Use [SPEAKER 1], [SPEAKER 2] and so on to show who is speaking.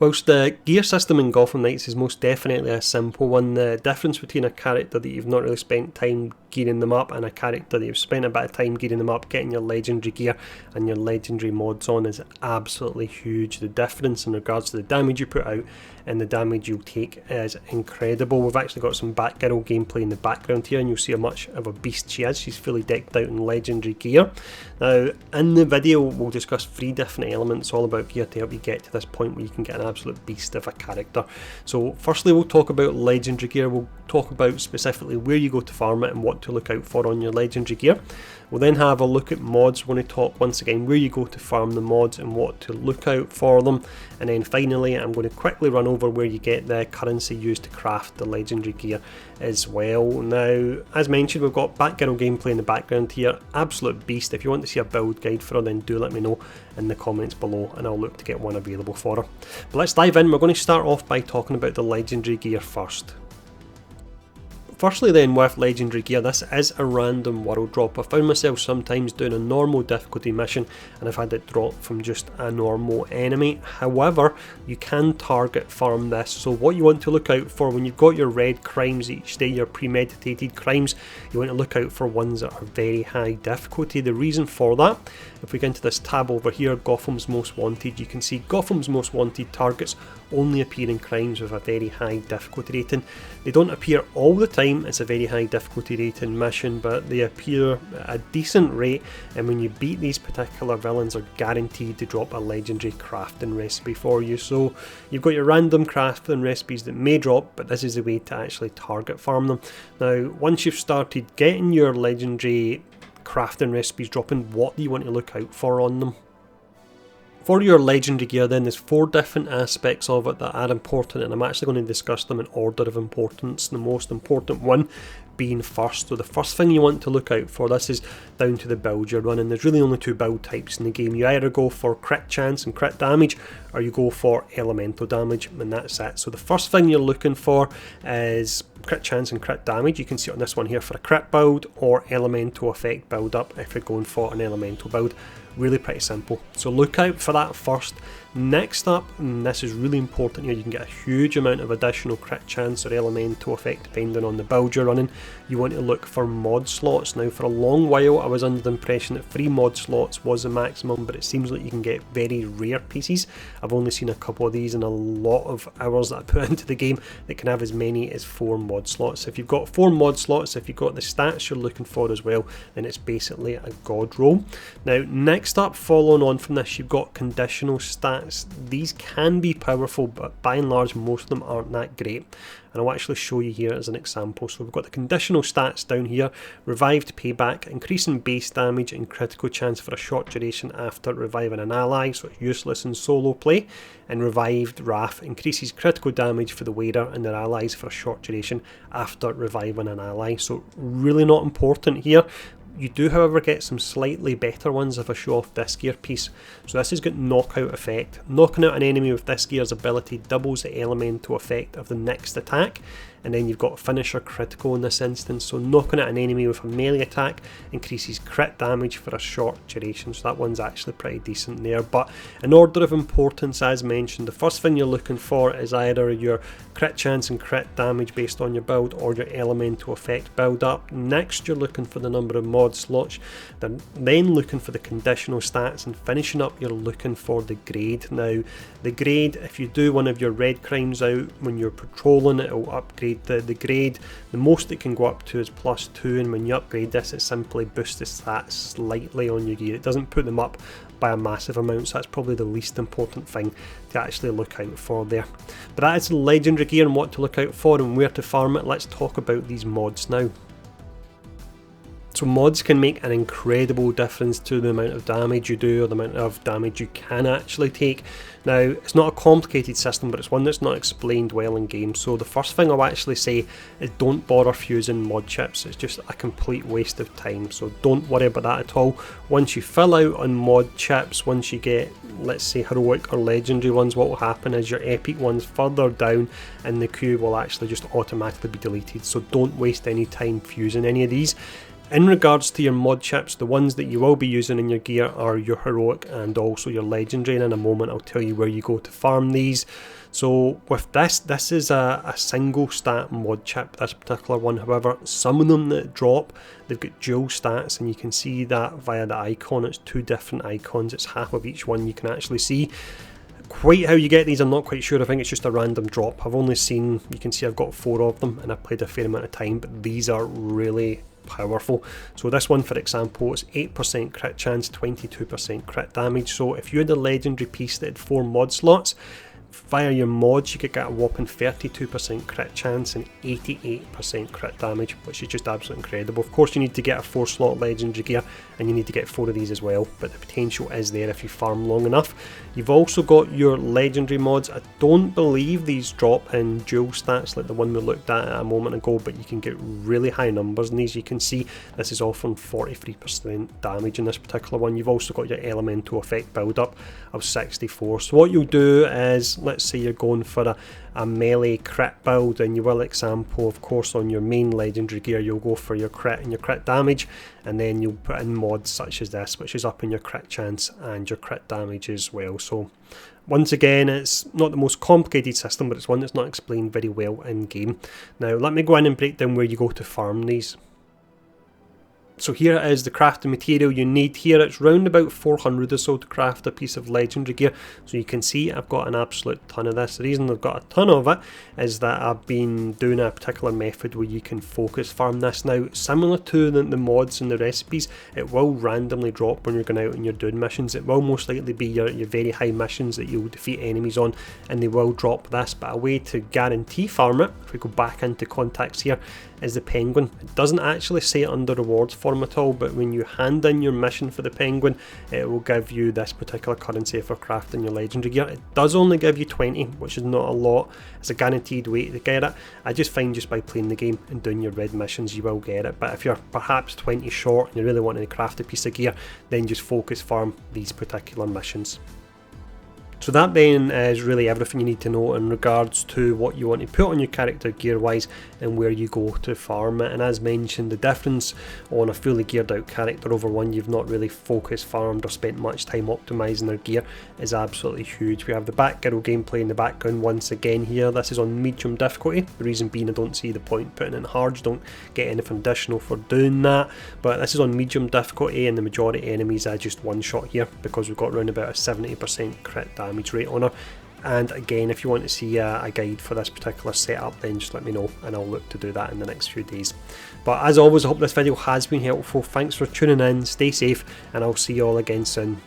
[SPEAKER 1] Whilst the gear system in Gotham Knights is most definitely a simple one, the difference between a character that you've not really spent time gearing them up and a character that you've spent a bit of time gearing them up, getting your legendary gear and your legendary mods on, is absolutely huge. The difference in regards to the damage you put out and the damage you'll take is incredible. We've actually got some Batgirl gameplay in the background here, and you'll see how much of a beast she is. She's fully decked out in legendary gear. Now, in the video, we'll discuss 3 different elements all about gear to help you get to this point where you can get an absolute beast of a character. So firstly, we'll talk about legendary gear. We'll talk about specifically where you go to farm it and what to look out for on your legendary gear. We'll then have a look at mods. We're going to talk once again where you go to farm the mods and what to look out for them. And then finally, I'm going to quickly run over where you get the currency used to craft the legendary gear as well. Now, as mentioned, we've got Batgirl gameplay in the background here. Absolute beast. If you want to see a build guide for her, then do let me know in the comments below and I'll look to get one available for her. But let's dive in. We're going to start off by talking about the legendary gear first. Firstly then, with legendary gear, this is a random world drop. I found myself sometimes doing a normal difficulty mission and I've had it drop from just a normal enemy. However, you can target farm this, so what you want to look out for when you've got your red crimes each day, your premeditated crimes, you want to look out for ones that are very high difficulty. The reason for that, if we get into this tab over here, Gotham's Most Wanted, you can see Gotham's Most Wanted targets only appear in crimes with a very high difficulty rating. They don't appear all the time, it's a very high difficulty rating mission, but they appear at a decent rate, and when you beat these particular villains, are guaranteed to drop a legendary crafting recipe for you. So you've got your random crafting recipes that may drop, but this is the way to actually target farm them. Now, once you've started getting your legendary crafting recipes dropping, what do you want to look out for on them? For your legendary gear then, there's 4 different aspects of it that are important, and I'm actually going to discuss them in order of importance, the most important one being first. So the first thing you want to look out for, this is down to the build you're running. There's really only 2 build types in the game. You either go for crit chance and crit damage, or you go for elemental damage, and that's it. So the first thing you're looking for is crit chance and crit damage. You can see it on this one here for a crit build or elemental effect build up if you're going for an elemental build. Really pretty simple, so look out for that first. Next up, and this is really important here, you can get a huge amount of additional crit chance or elemental effect depending on the build you're running. You want to look for mod slots. Now, for a long while I was under the impression that 3 mod slots was the maximum, but it seems like you can get very rare pieces. I've only seen a couple of these in a lot of hours that I put into the game that can have as many as 4 mod slots. If you've got 4 mod slots, if you've got the stats you're looking for as well, then it's basically a god roll. Now, next up, following on from this, you've got conditional stats. These can be powerful, but by and large most of them aren't that great, and I'll actually show you here as an example. So we've got the conditional stats down here: revived payback, increasing base damage and critical chance for a short duration after reviving an ally, so it's useless in solo play. And revived wrath increases critical damage for the wearer and their allies for a short duration after reviving an ally, so really not important here. You do, however, get some slightly better ones if I show off this gear piece. So this has got knockout effect. Knocking out an enemy with this gear's ability doubles the elemental effect of the next attack. And then you've got finisher critical in this instance, so knocking out an enemy with a melee attack increases crit damage for a short duration, so that one's actually pretty decent there. But in order of importance, as mentioned, the first thing you're looking for is either your crit chance and crit damage based on your build or your elemental effect build up. Next, you're looking for the number of mod slots, then looking for the conditional stats, and finishing up you're looking for the grade. Now, the grade, if you do one of your red crimes out when you're patrolling, it will upgrade the grade. The most it can go up to is +2, and when you upgrade this, it simply boosts the stats slightly on your gear. It doesn't put them up by a massive amount, so that's probably the least important thing to actually look out for there. But that is the legendary gear and what to look out for and where to farm it. Let's talk about these mods now. So mods can make an incredible difference to the amount of damage you do or the amount of damage you can actually take. Now, it's not a complicated system, but it's one that's not explained well in game. So the first thing I'll actually say is don't bother fusing mod chips. It's just a complete waste of time, so don't worry about that at all. Once you fill out on mod chips, once you get, let's say, heroic or legendary ones, what will happen is your epic ones further down in the queue will actually just automatically be deleted. So don't waste any time fusing any of these. In regards to your mod chips, the ones that you will be using in your gear are your heroic and also your legendary, and in a moment I'll tell you where you go to farm these. So with this is a single stat mod chip, this particular one. However, some of them that drop, they've got dual stats, and you can see that via the icon. It's 2 different icons, it's half of each one you can actually see. Quite how you get these I'm not quite sure. I think it's just a random drop. I've only seen, you can see I've got 4 of them and I've played a fair amount of time, but these are really powerful. So this one, for example, is 8% crit chance, 22% crit damage. So if you had a legendary piece that had 4 mod slots, via your mods you could get a whopping 32% crit chance and 88% crit damage, which is just absolutely incredible. Of course you need to get a 4 slot legendary gear and you need to get 4 of these as well, but the potential is there if you farm long enough. You've also got your legendary mods. I don't believe these drop in dual stats like the one we looked at a moment ago, but you can get really high numbers in these. You can see this is offering 43% damage in this particular one. You've also got your elemental effect build up of 64. So what you'll do is, let's say you're going for a melee crit build, and you will example, of course, on your main legendary gear you'll go for your crit and your crit damage, and then you'll put in mods such as this, which is up in your crit chance and your crit damage as well. So once again, it's not the most complicated system, but it's one that's not explained very well in game. Now let me go in and break down where you go to farm these. So here is the crafting material you need. Here it's round about 400 or so to craft a piece of legendary gear. So you can see I've got an absolute ton of this. The reason I've got a ton of it is that I've been doing a particular method where you can focus farm this. Now, similar to the mods and the recipes, it will randomly drop when you're going out and you're doing missions. It will most likely be your very high missions that you'll defeat enemies on, and they will drop this. But a way to guarantee farm it, if we go back into contacts here, is the penguin. It doesn't actually say it under rewards form at all, but when you hand in your mission for the penguin, it will give you this particular currency for crafting your legendary gear. It does only give you 20, which is not a lot. It's a guaranteed way to get it. I just find just by playing the game and doing your red missions you will get it, but if you're perhaps 20 short and you really want to craft a piece of gear, then just focus farm these particular missions. So that then is really everything you need to know in regards to what you want to put on your character gear wise and where you go to farm it. And as mentioned, the difference on a fully geared out character over one you've not really focused, farmed or spent much time optimising their gear is absolutely huge. We have the Batgirl gameplay in the background once again here. This is on medium difficulty. The reason being I don't see the point putting it in hard. You don't get anything additional for doing that. But this is on medium difficulty and the majority of enemies are just one shot here because we've got around about a 70% crit damage rate on her. And again, if you want to see a guide for this particular setup, then just let me know and I'll look to do that in the next few days. But as always, I hope this video has been helpful. Thanks for tuning in, stay safe, and I'll see you all again soon.